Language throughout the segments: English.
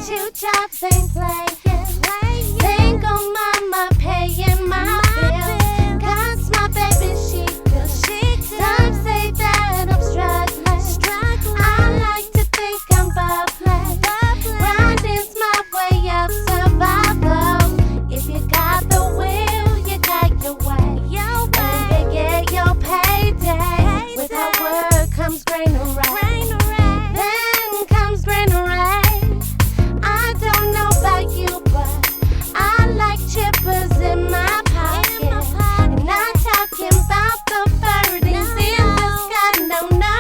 2 jobs ain't playing. Single mama paying my bills. 'Cause my baby, she good. Some say that I'm struggling. I like to think I'm bubbling. Grinding's my way of survival. If you got the will, you got your way. And you get your payday. With hard work comes grain of rain. Then comes grain of rain. I don't know about you, but I like chippers in my pocket. And I'm talking about the 30s in the sky. No, no.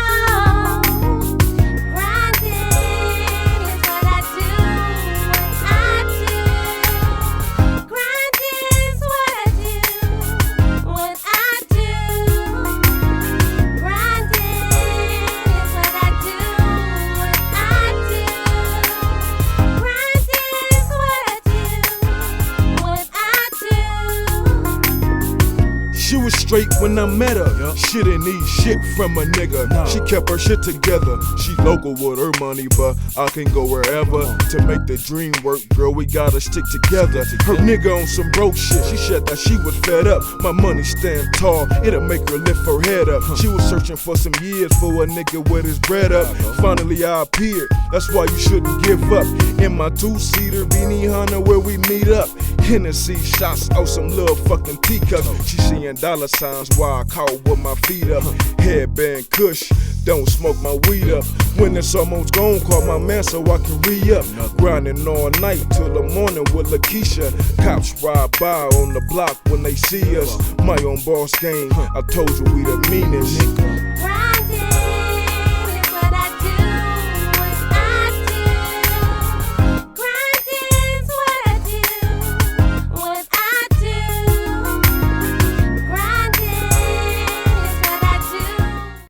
Grinding is what I do. I do. Grinding is what I do. What I do. Grinding is what I do. What I do. Grinding is what I do. What I do. She was straight when I met her. She didn't need shit from a nigga. She kept her shit together. She local with her money, but I can go wherever to make the dream work. Girl, we gotta stick together. Her nigga on some broke shit. She said that she was fed up. My money stand tall, it'll make her lift her head up. She was searching for some years for a nigga with his bread up. Finally I appeared. That's why you shouldn't give up. In my 2-seater, Beanie Hunter, where we meet up. Hennessy shots out some little fucking teacups. She seeing dollar signs while I caught with my feet up. Headband Kush, don't smoke my weed up. When it's almost gone, call my man so I can re-up. Grinding all night till the morning with Lakeisha. Cops ride by on the block when they see us. My own boss game, I told you we the meanest.